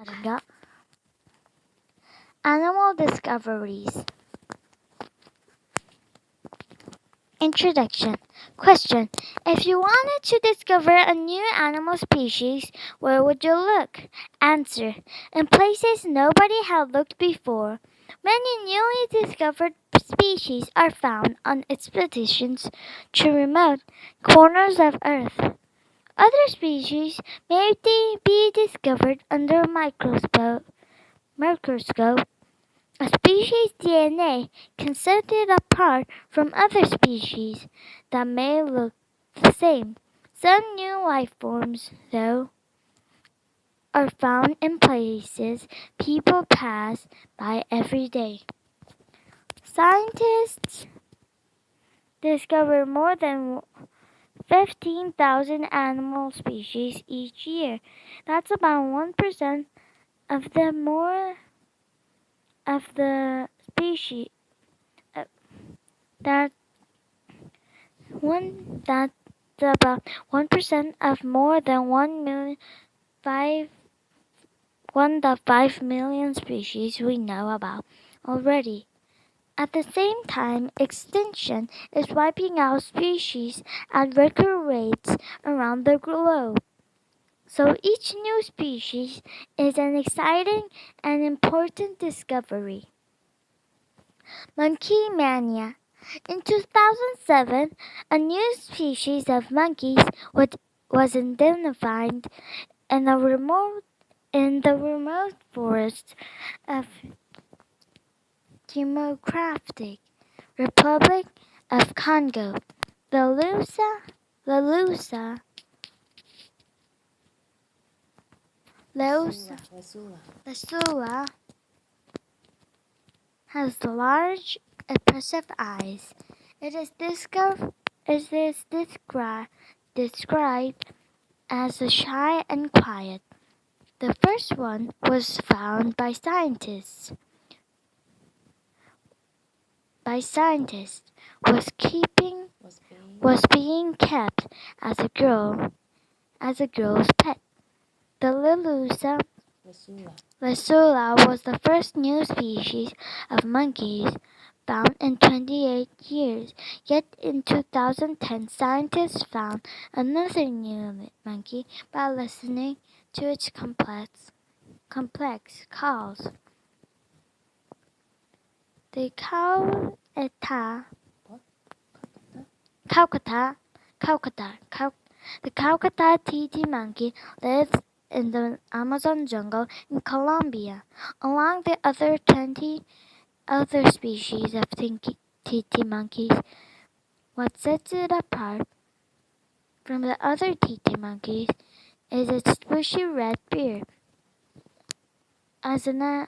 다른가? Animal discoveries. Introduction. Question. If you wanted to discover a new animal species, where would you look? Answer. In places nobody had looked before. Many newly discovered species are found on expeditions to remote corners of Earth. Other species may be discovered under a microscope. A species' DNA can set it apart from other species that may look the same. Some new life forms, though, are found in places people pass by every day. Scientists discover more than 15,000 animal species each year. That's about 1% of the species that that's about 1% of more than 1.5 million species we know about already. At the same time, extinction is wiping out species at record rates around the globe. So each new species is an exciting and important discovery. Monkey mania. In 2007, a new species of monkeys was identified in the remote forests of Democratic Republic of Congo. The Lasula has large, impressive eyes. It is described as shy and quiet. The first one was found by scientists. Was being kept as a girl's pet. The Lasula was the first new species of monkeys found in 28 years. Yet in 2010, scientists found another new monkey by listening to its complex calls. The Calcutta titi monkey lives in the Amazon jungle in Colombia, along with other 20 other species of titi monkeys. What sets it apart from the other titi monkeys is its bushy red beard, and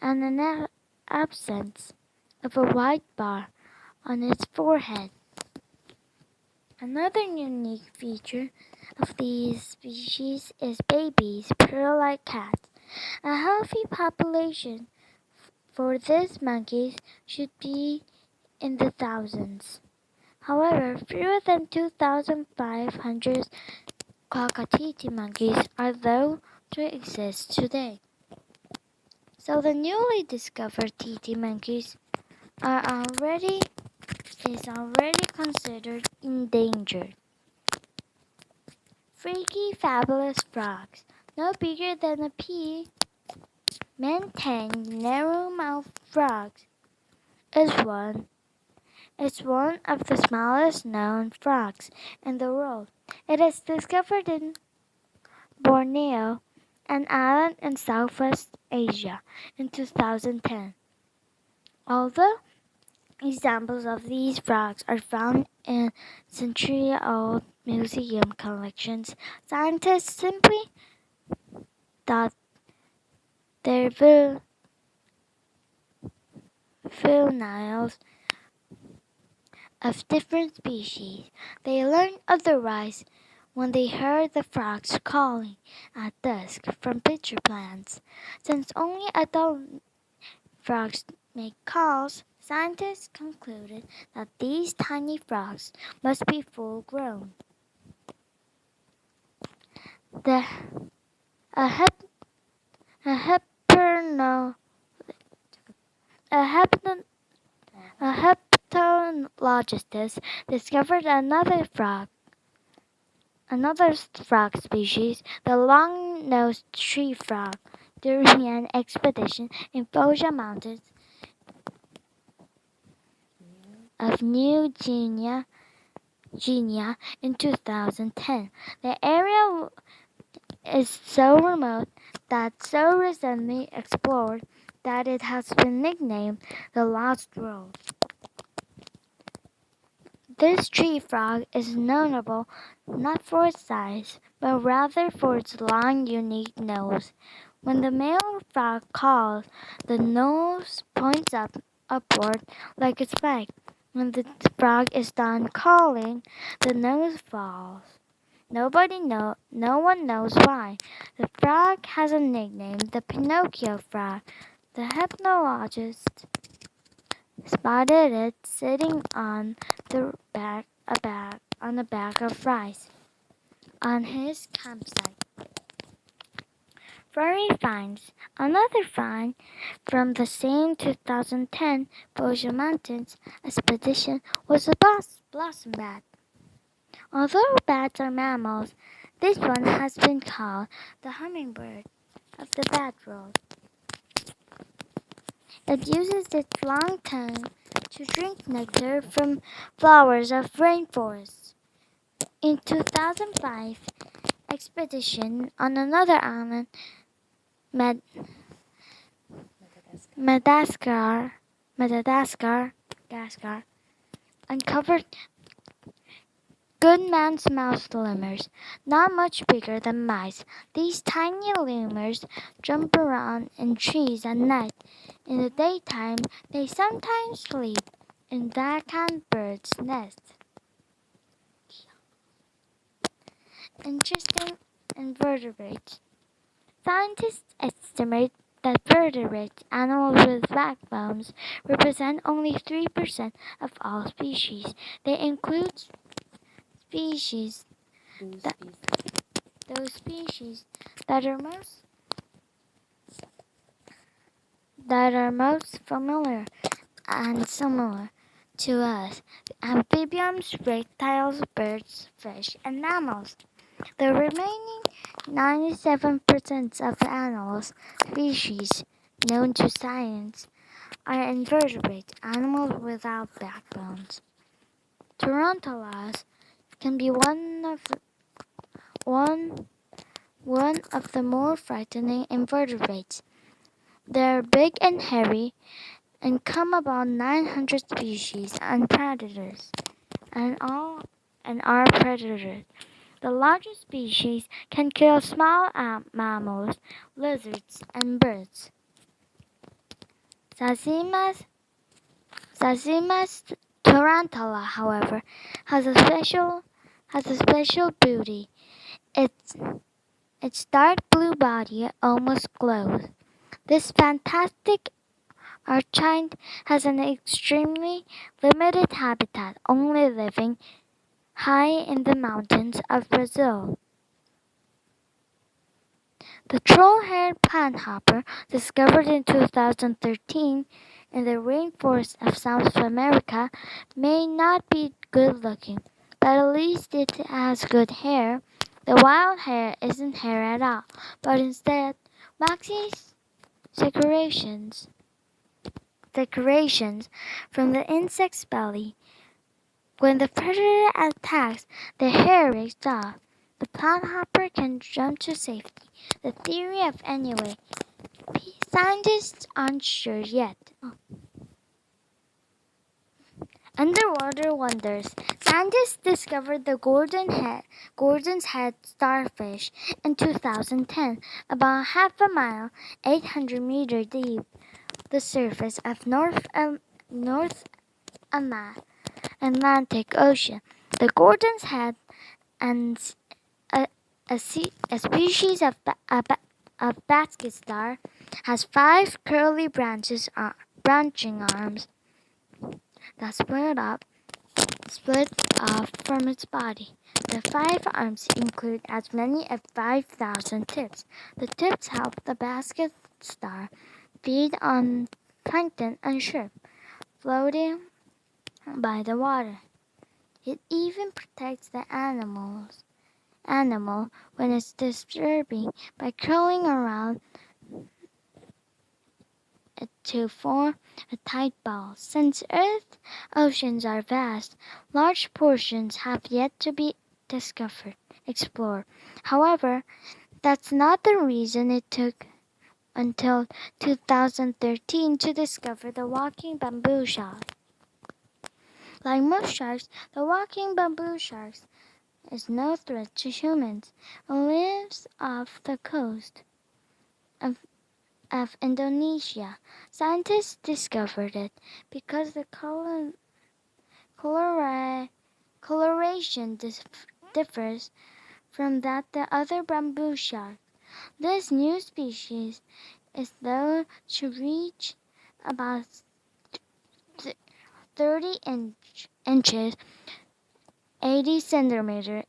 an absence of a white bar on its forehead. Another unique feature of these species is babies, pearl-like cats. A healthy population for these monkeys should be in the thousands. However, fewer than 2,500 Cocatiti monkeys are thought to exist today. So the newly discovered titi monkeys is already considered endangered. Freaky fabulous frogs, no bigger than a pea, maintained narrow-mouthed frogs, is one of the smallest known frogs in the world. It is discovered in Borneo, an island in Southwest Asia, in 2010. Although examples of these frogs are found in century-old museum collections, scientists simply thought their juveniles of different species. They learned otherwise when they heard the frogs calling at dusk from pitcher plants. Since only adult frogs make calls, scientists concluded that these tiny frogs must be full grown. A A hyperno, a hepton, a heptonologist discovered another frog species, the long-nosed tree frog, during an expedition in Foja Mountains of New Guinea in 2010. The area is so remote that so recently explored that it has been nicknamed the Lost World. This tree frog is notable not for its size, but rather for its long, unique nose. When the male frog calls, the nose points upward like a spike. When the frog is done calling, the nose falls. No one knows why. The frog has a nickname, the Pinocchio frog. The hypnologist spotted it sitting on the bag of rice on his campsite. Furry finds. Another find from the same 2010 Boja Mountains expedition was a blossom bat. Although bats are mammals, this one has been called the hummingbird of the bat world. It uses its long tongue to drink nectar from flowers of rainforests. In 2005 expedition on another island, Madagascar, uncovered Goodman's mouse lemurs, not much bigger than mice. These tiny lemurs jump around in trees at night. In the daytime, they sometimes sleep in dark-eyed birds' nests. Interesting invertebrates. Scientists estimate that vertebrate animals with backbones represent only 3% of all species. They include species that, those species that are most familiar and similar to us: amphibians, reptiles, birds, fish, and mammals. The remaining 97% of animals species known to science are invertebrate animals without backbones. Tarantulas can be one of the more frightening invertebrates. They are big and hairy and come about 900 species and predators and are predators. The largest species can kill small mammals, lizards, and birds. Zazima's tarantula, however, has a special beauty. Its dark blue body almost glows. This fantastic archide has an extremely limited habitat, only living high in the mountains of Brazil. The troll-haired planthopper, discovered in 2013 in the rainforest of South America, may not be good-looking, but at least it has good hair. The wild hair isn't hair at all, but instead waxy decorations from the insect's belly. When the predator attacks, the hair breaks off. The planthopper can jump to safety. The theory of anyway. Scientists aren't sure yet. Underwater wonders. Scientists discovered the Gordon's Head starfish in 2010, about half a mile, 800 meters deep, the surface of North Atlantic Ocean. The Gordon's Head, and a species of basket star, has 5 curly branching arms that split off from its body. The five arms include as many as 5,000 tips. The tips help the basket star feed on plankton and shrimp floating by the water. It even protects the animal when it's disturbing by curling around it to form a tight ball. Since Earth's oceans are vast, large portions have yet to be explored. However, that's not the reason it took until 2013 to discover the walking bamboo shark. Like most sharks, the walking bamboo shark is no threat to humans. It lives off the coast of Indonesia. Scientists discovered it because the coloration differs from that the other bamboo shark. This new species is thought to reach about 30 inches, 80 centimeters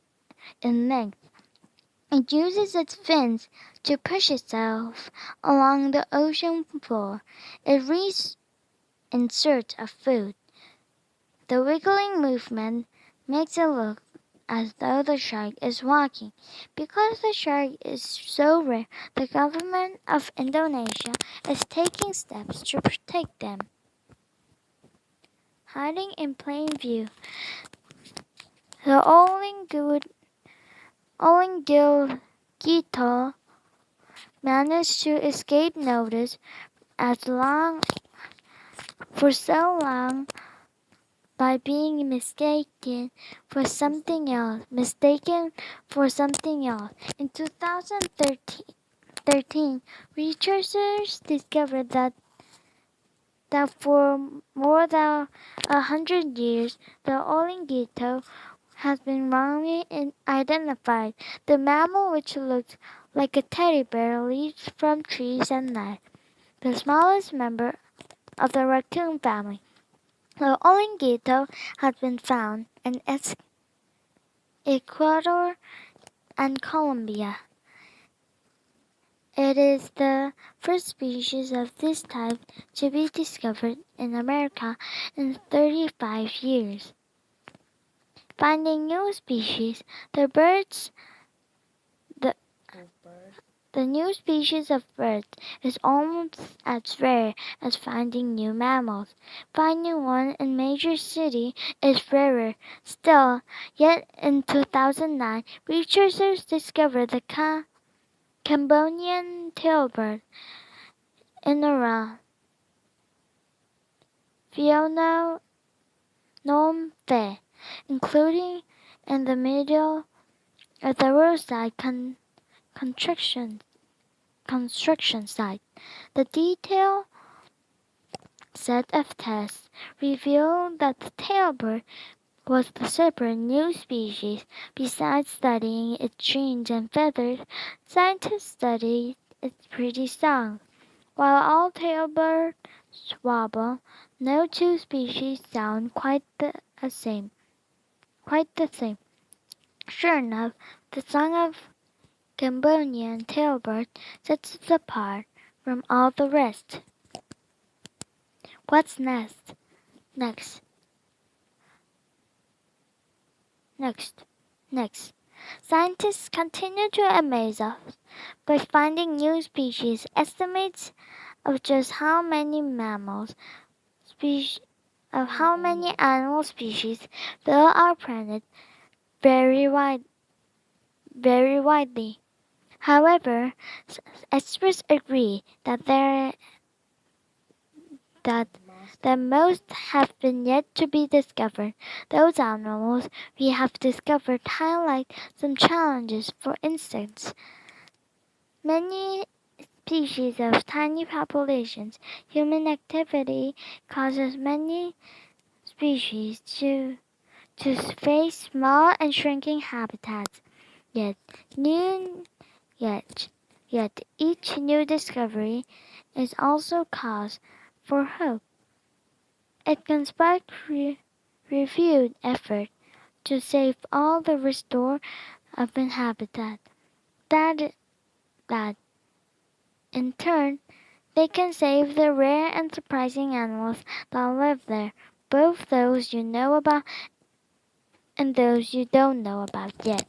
in length. It uses its fins to push itself along the ocean floor. It reaches in search of food. The wiggling movement makes it look as though the shark is walking. Because the shark is so rare, the government of Indonesia is taking steps to protect them. Hiding in plain view, the Olingil managed to escape notice for so long by being mistaken for something else. In 2013, researchers discovered that for more than 100 years, the Olingito has been wrongly identified. The mammal, which looks like a teddy bear, leaps from trees at night, the smallest member of the raccoon family. The Olingito has been found in Ecuador and Colombia. It is the first species of this type to be discovered in America in 35 years. Finding new species, the new species of birds is almost as rare as finding new mammals. Finding one in major city is rarer still, yet in 2009, researchers discovered the Cambodian tailbird in around Fiona Nom Fe, including in the middle of the roadside construction site. The detailed set of tests revealed that the tailbird was the separate new species. Besides studying its genes and feathers, scientists studied its pretty song. While all tailbirds warble, no two species sound quite the same. Sure enough, the song of Cambodian tailbird sets it apart from all the rest. What's next? Scientists continue to amaze us by finding new species. Estimates of just how many animal species there are our planet vary widely. However, experts agree that most have been yet to be discovered. Those animals we have discovered highlight some challenges. For instance, many species of tiny populations. Human activity causes many species to face small and shrinking habitats. Yet each new discovery is also cause for hope. It can spark reviewed effort to save all the restore open habitat. That in turn they can save the rare and surprising animals that live there, both those you know about and those you don't know about yet.